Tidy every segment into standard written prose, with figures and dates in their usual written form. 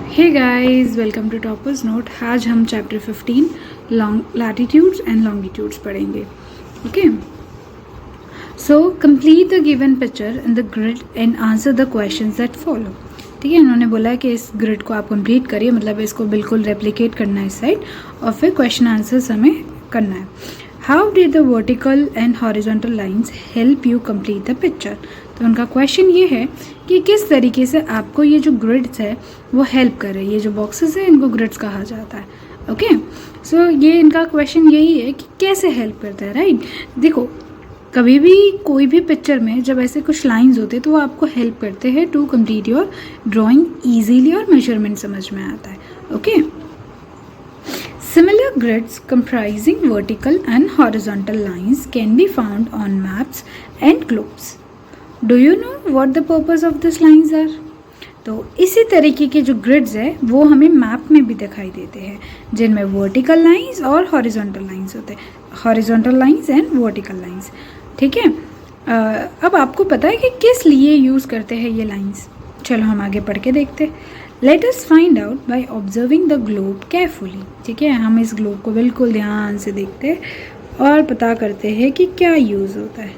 Hey guys, welcome to toppers note. आज हम chapter 15 latitudes and longitudes पढ़ेंगे। Okay, so complete the given picture in the grid and answer the questions that follow. ठीक है, इन्होंने बोला है कि इस ग्रिड को आप कंप्लीट करिए, मतलब इसको बिल्कुल रेप्लिकेट करना है इस साइड, और फिर क्वेश्चन आंसर्स हमें करना है। How did the vertical and horizontal lines help you complete the picture. तो उनका क्वेश्चन ये है कि किस तरीके से आपको ये जो ग्रिड्स है वो हेल्प कर रहे हैं। ये जो बॉक्सेस है इनको ग्रिड्स कहा जाता है। ओके, सो ये इनका क्वेश्चन यही है कि कैसे हेल्प करता है। राइट, देखो कभी भी कोई भी पिक्चर में जब ऐसे कुछ लाइंस होते हैं तो वो आपको हेल्प करते हैं to complete your drawing easily, और मेजरमेंट समझ में आता है। Okay, similar grids comprising vertical and horizontal lines can be found on maps and globes. Do you know what the purpose of these lines are? तो इसी तरीके के जो ग्रिड्स है वो हमें मैप में भी दिखाई देते हैं, जिनमें वर्टिकल लाइंस और हॉरिजॉन्टल लाइंस होते हैं, horizontal lines and vertical lines. ठीक है, अब आपको पता है कि किस लिए यूज़ करते हैं ये लाइंस। चलो हम आगे पढ़ के देखते हैं। Let us find out by observing the globe carefully. ठीक है, हम इस ग्लोब को बिल्कुल ध्यान से देखते हैं और पता करते हैं कि क्या यूज़ होता है।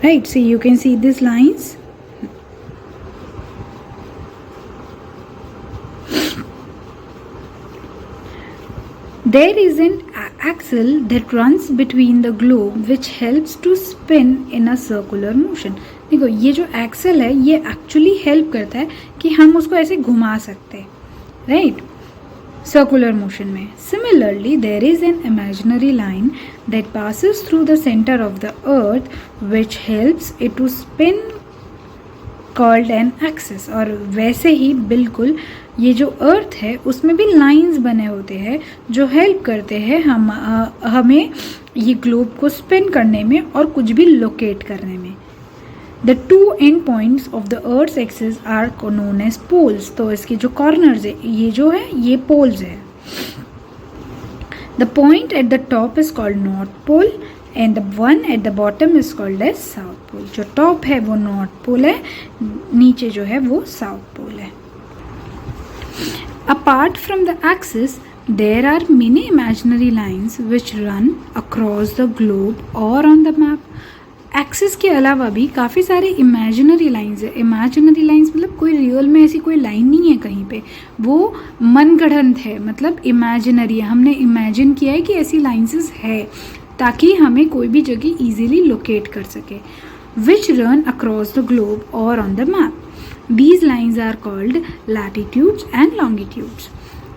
Right, see you can see this lines. There is an axle that runs between the globe which helps to spin in a circular motion. देखो ये जो एक्सल है ये एक्चुअली हेल्प करता है कि हम उसको ऐसे घुमा सकते हैं, राइट, सर्कुलर मोशन में। Similarly there is an imaginary line that passes through the center of the earth which helps it to spin called an axis। और वैसे ही बिल्कुल ये जो अर्थ है उसमें भी लाइंस बने होते हैं जो हेल्प करते हैं हमें ये ग्लोब को स्पिन करने में और कुछ भी लोकेट करने में। The two end points of the Earth's axis are known as poles। तो इसके जो कॉर्नर्स है ये जो है ये पोल्स है। The point at the top is called North Pole and the one at the bottom is called as South Pole। जो टॉप है वो नॉर्थ पोल है, नीचे जो है वो साउथ पोल है। Apart from the axis, there are many imaginary lines which run across the globe or on the map। Axis के अलावा भी काफ़ी सारे इमेजिनरी लाइंस है। इमेजिनरी लाइंस मतलब कोई रियल में ऐसी कोई लाइन नहीं है कहीं पे, वो मनगढ़ंत है, मतलब इमेजिनरी है। हमने इमेजिन किया है कि ऐसी लाइंस है ताकि हमें कोई भी जगह इजीली लोकेट कर सके। Which run across the globe और on the map. These lines are called latitudes and longitudes.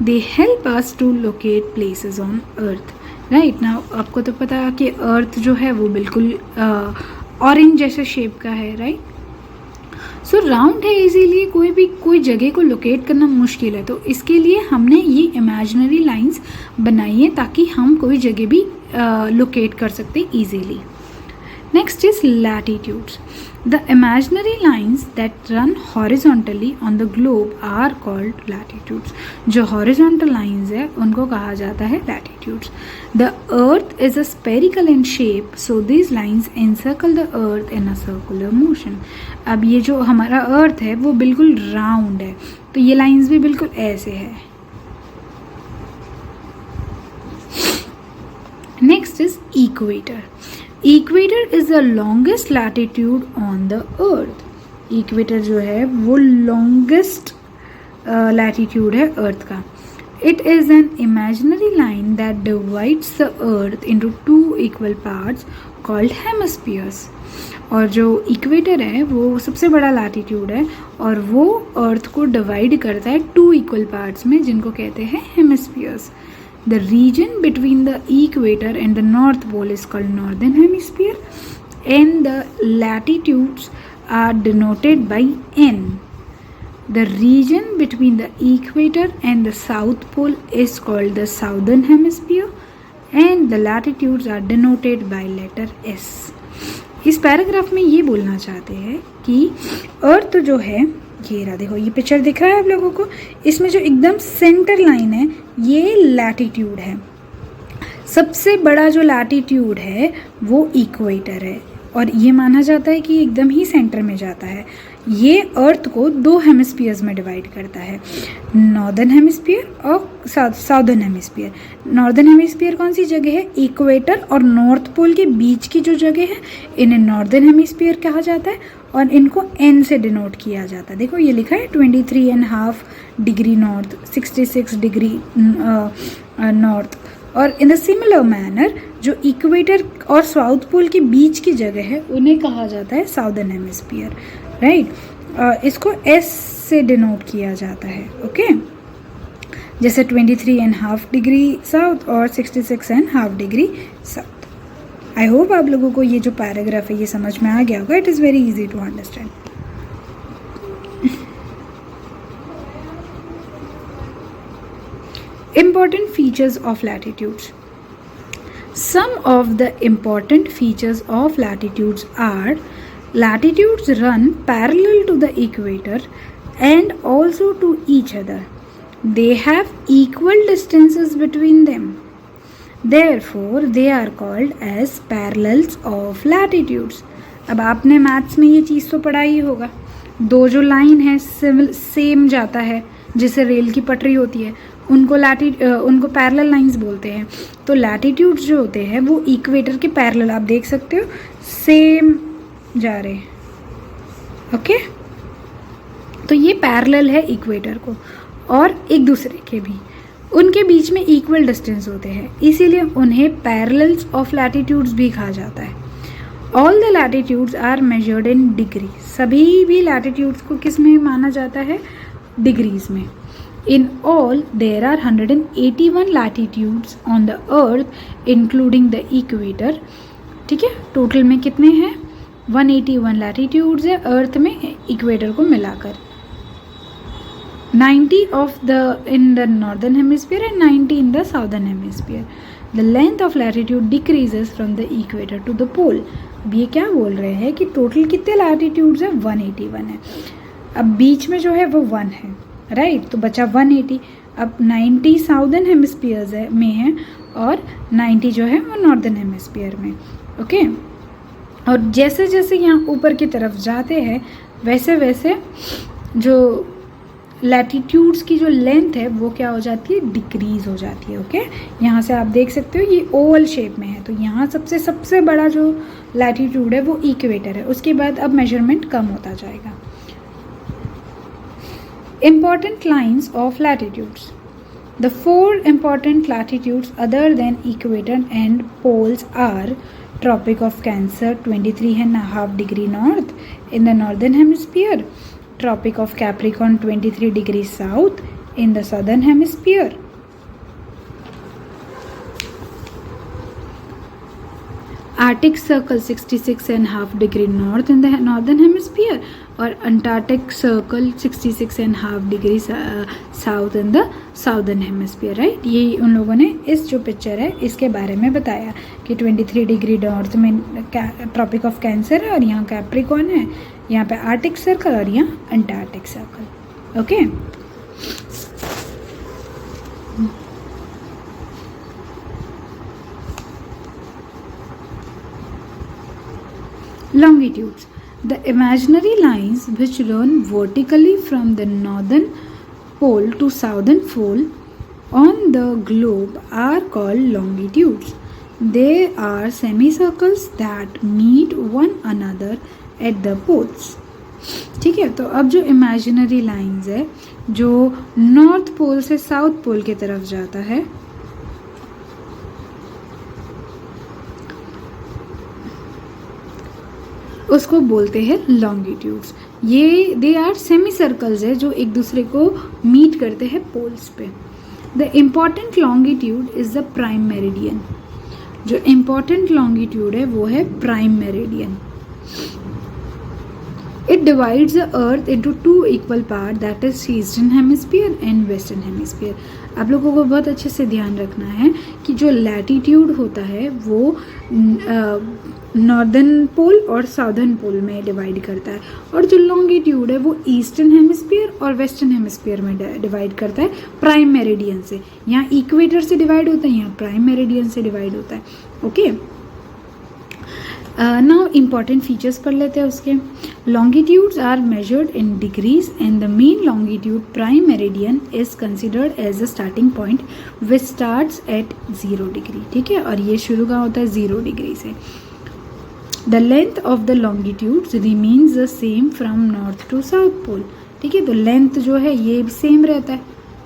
They help us to locate places on Earth. Right now आपको तो पता है कि अर्थ जो है वो बिल्कुल ऑरेंज जैसे शेप का है, राइट। सो राउंड है, इसीलिए कोई जगह को लोकेट करना मुश्किल है। तो इसके लिए हमने ये इमेजिनरी लाइंस बनाई है ताकि हम कोई जगह भी लोकेट कर सकते easily. Next is latitudes. The imaginary lines that run horizontally on the globe are called latitudes. जो horizontal lines है उनको कहा जाता है latitudes. The earth is a spherical in shape, so these lines encircle the earth in a circular motion. अब ये जो हमारा earth है वो बिल्कुल round है, तो ये lines भी बिल्कुल ऐसे है। Next is equator. Equator is the longest latitude on the earth। Equator जो है वो longest latitude है earth का। It is an imaginary line that divides the earth into two equal parts called hemispheres। और जो equator है वो सबसे बड़ा latitude है और वो earth को divide करता है two equal parts में, जिनको कहते हैं hemispheres। The region between the equator and the north pole is called northern hemisphere and the latitudes are denoted by N। The region between the equator and the south pole is called the southern hemisphere and the latitudes are denoted by letter S। इस paragraph में ये बोलना चाहते हैं कि अर्थ जो है, ये रहा, देखो ये पिक्चर दिख रहा है आप लोगों को, इसमें जो एकदम सेंटर लाइन है ये लैटिट्यूड है। सबसे बड़ा जो लैटिट्यूड है वो इक्वेटर है और ये माना जाता है कि एकदम ही सेंटर में जाता है। ये अर्थ को 2 हेमिस्फीयर्स में डिवाइड करता है, नॉर्दर्न हेमिस्फीयर और साउदर्न हेमिस्फीयर। नॉर्दर्न हेमिस्फीयर कौन सी जगह है? इक्वेटर और नॉर्थ पोल के बीच की जो जगह है, इन्हें नॉर्दर्न हेमिस्फीयर कहा जाता है और इनको एन से डिनोट किया जाता है। देखो ये लिखा है 23.5 डिग्री नॉर्थ, 66 डिग्री नॉर्थ। और इन द सिमिलर मैनर जो इक्वेटर और साउथ पोल के बीच की जगह है उन्हें कहा जाता है साउदर्न हेमिस्फीयर, राइट। इसको एस से डिनोट किया जाता है, ओके। जैसे 23.5 डिग्री साउथ और 66.5 डिग्री साउथ। आई होप आप लोगों को ये जो पैराग्राफ है ये समझ में आ गया होगा। It is very easy to understand. Important features of latitudes. Some of the important features of latitudes are: latitudes run parallel to the equator and also to each other. They have equal distances between them. Therefore, they are called as parallels of latitudes. अब आपने maths में ये चीज़ तो पढ़ा ही होगा, दो जो line है सेम जाता है जिसे रेल की पटरी होती है उनको पैरेलल लाइंस बोलते हैं। तो लैटिट्यूड्स जो होते हैं वो इक्वेटर के पैरेलल, आप देख सकते हो सेम जा रहे हैं, ओके। तो ये पैरेलल है इक्वेटर को और एक दूसरे के भी, उनके बीच में इक्वल डिस्टेंस होते हैं, इसीलिए उन्हें पैरेलल्स ऑफ लैटिट्यूड्स भी कहा जाता है। All the latitudes are measured in degree. सभी भी लैटिट्यूड्स को किस में माना जाता है? डिग्रीज में। In all, there are 181 latitudes on the earth, including the equator. ठीक है, टोटल में कितने हैं? 181 लैटिट्यूड्स है अर्थ में इक्वेटर को मिलाकर। 90 of the in the northern hemisphere and 90 in the southern hemisphere. The length of latitude decreases from the equator to the pole. अब ये क्या बोल रहे हैं कि टोटल कितने लैटिट्यूड्स है? 181 है। अब बीच में जो है वो 1 है, राइट, तो बचा 180। अब 90 साउदर्न हेमिस्फीयर में है और 90 जो है वो नॉर्दर्न हेमिस्फीयर में, ओके। और जैसे जैसे यहाँ ऊपर की तरफ जाते हैं वैसे वैसे जो लैटिट्यूड्स की जो लेंथ है वो क्या हो जाती है? डिक्रीज हो जाती है, ओके। यहाँ से आप देख सकते हो ये ओवल शेप में है, तो यहाँ सबसे बड़ा जो लैटिट्यूड है वो इक्वेटर है, उसके बाद अब मेजरमेंट कम होता जाएगा। Important lines of latitudes. The 4 important latitudes other than equator and poles are Tropic of Cancer 23.5 degree north in the northern hemisphere, Tropic of Capricorn 23 degrees south in the southern hemisphere, Arctic Circle 66.5 degree north in the northern hemisphere और Antarctic Circle 66.5 degree south in the southern hemisphere, right. ये उन लोगों ने इस जो picture है इसके बारे में बताया कि 23 डिग्री नॉर्थ में ट्रॉपिक ऑफ कैंसर है और यहाँ कैप्रिकॉर्न है, यहाँ पे आर्टिक सर्कल और यहाँ Antarctic circle, okay. Longitudes. The imaginary lines which run vertically from the northern pole to southern pole on the globe are called longitudes. They are semicircles that meet one another at the poles. ठीक है, तो अब जो imaginary lines है जो north pole से south pole की तरफ जाता है उसको बोलते हैं लॉन्गिट्यूड्स। ये दे आर सेमी सर्कल्स है जो एक दूसरे को मीट करते हैं पोल्स पे। The important longitude is the prime meridian. जो इम्पॉर्टेंट लॉन्गिट्यूड है वो है prime meridian. It divides the earth into 2 equal parts, that is eastern hemisphere and western hemisphere. आप लोगों को बहुत अच्छे से ध्यान रखना है कि जो लैटिट्यूड होता है वो नॉर्दर्न पोल और साउदर्न पोल में डिवाइड करता है और जो लॉन्गिट्यूड है वो ईस्टर्न हेमिस्फीयर और वेस्टर्न हेमिस्फीयर में डिवाइड करता है प्राइम मेरिडियन से। यहाँ इक्वेटर से डिवाइड होता है, यहाँ प्राइम मेरिडियन से डिवाइड होता है, ओके। नाउ इम्पॉर्टेंट फीचर्स पढ़ लेते हैं उसके. Longitudes are measured in degrees and the main longitude prime meridian is considered as a starting point which starts at 0 degree. ठीक है, और ये शुरू का होता है 0 डिग्री से. The length of the longitudes remains the same from north to south pole. ठीक है, तो लेंथ जो है ये भी सेम रहता है,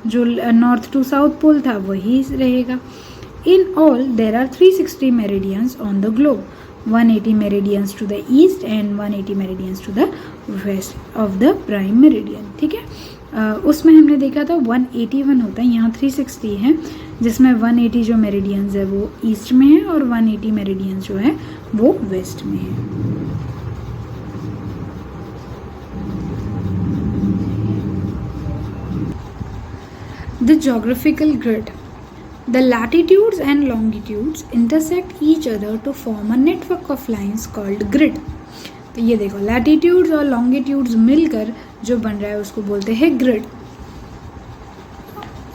जो नॉर्थ टू साउथ पोल था वही रहेगा. In all there are 360 meridians on the globe. 180 meridians to the east and 180 meridians to the west of the prime meridian. ठीक है, उसमें हमने देखा था 181 होता है, यहाँ 360 है, जिसमें 180 जो मेरिडियंस है वो ईस्ट में है और 180 मेरिडियंस जो है वो वेस्ट में है. The geographical grid. The latitudes and longitudes intersect each other to form a network of lines called grid. तो ये देखो, latitudes और longitudes मिलकर जो बन रहा है उसको बोलते हैं grid.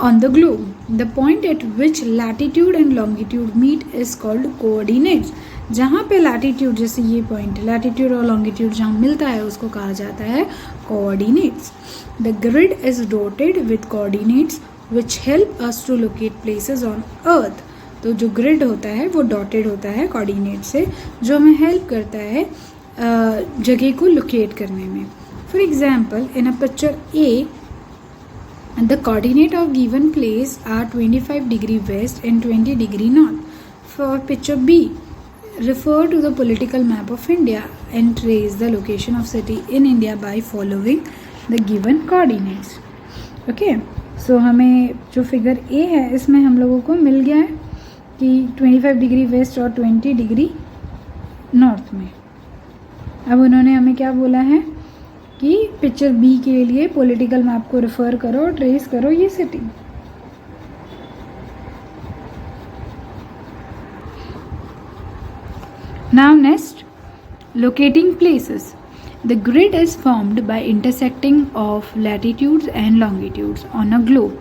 On the globe, the point at which latitude and longitude meet is called coordinates. जहाँ पे latitude, जैसे ये point, latitude और longitude जहाँ मिलता है उसको कहा जाता है coordinates. The grid is dotted with coordinates which help us to locate places on earth. तो जो ग्रिड होता है वो डॉटेड होता है कोऑर्डिनेट से, जो हमें हेल्प करता है जगह को लोकेट करने में. For example, in a picture A the coordinate of given place are 25 degree west and 20 degree north. For picture B, refer to the political map of India and trace the location of city in India by following the given coordinates. Okay. सो हमें जो figure A है इसमें हम लोगों को मिल गया है कि 25 डिग्री वेस्ट और 20 डिग्री नॉर्थ में. अब उन्होंने हमें क्या बोला है कि पिक्चर बी के लिए पॉलिटिकल मैप को रेफर करो और ट्रेस करो ये city. Now next, locating places. The grid is formed by intersecting of latitudes and longitudes on a globe,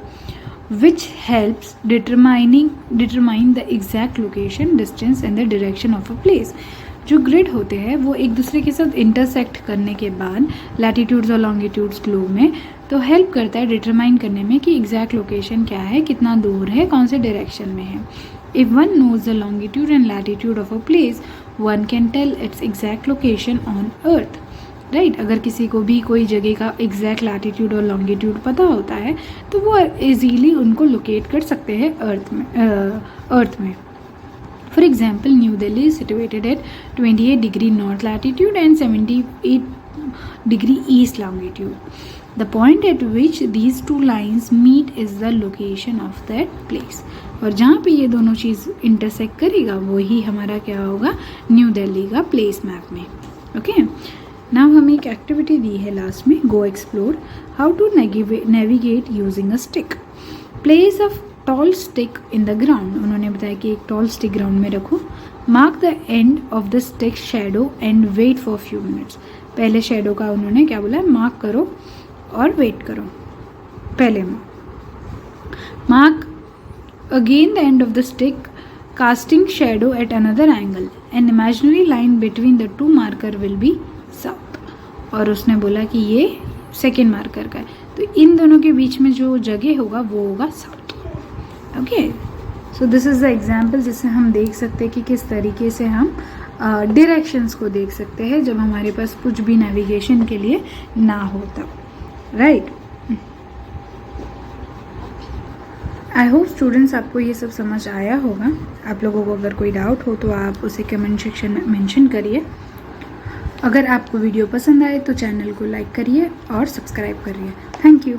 which helps determine the exact location, distance and the direction of a place. जो grid होते हैं वो एक दूसरे के साथ intersect करने के बाद लैटिट्यूड्स और लॉन्गिट्यूड्स ग्लोब में तो हेल्प करता है डिटरमाइन करने में कि एग्जैक्ट लोकेशन क्या है, कितना दूर है, कौन से डायरेक्शन में है. If one knows the longitude and latitude of a place, one can tell its exact location on earth. Right, अगर किसी को भी कोई जगह का एग्जैक्ट लैटिट्यूड और लॉन्गिट्यूड पता होता है तो वो इजीली उनको लोकेट कर सकते हैं अर्थ में. For example, New Delhi is situated at 28 degree north latitude and 78 degree east longitude. The point at which these two lines meet is the location of that place. और जहाँ पे ये दोनों चीज़ इंटरसेक्ट करेगा वही हमारा क्या होगा, न्यू दिल्ली का प्लेस मैप में. ओके, नाउ हमें एक एक्टिविटी दी है लास्ट में, go explore how to navigate using a stick. Place a tall stick in the ground. उन्होंने बताया कि एक टॉल स्टिक ग्राउंड में रखो. Mark the end of the stick shadow and wait for few minutes. पहले shadow का उन्होंने क्या बोला, मार्क करो और वेट करो. पहले mark again the end of the stick, casting shadow at another angle. N imaginary line between the two marker will be south. और उसने बोला कि ये सेकेंड मार्कर का है, तो इन दोनों के बीच में जो जगह होगा वो होगा south. Okay, so this is the example जिससे हम देख सकते हैं कि किस तरीके से हम डायरेक्शंस को देख सकते हैं जब हमारे पास कुछ भी नेविगेशन के लिए ना हो तब. राइट, आई होप स्टूडेंट्स आपको ये सब समझ आया होगा. आप लोगों को अगर कोई डाउट हो तो आप उसे कमेंट सेक्शन में मेंशन करिए. अगर आपको वीडियो पसंद आए तो चैनल को लाइक करिए और सब्सक्राइब करिए. Thank you.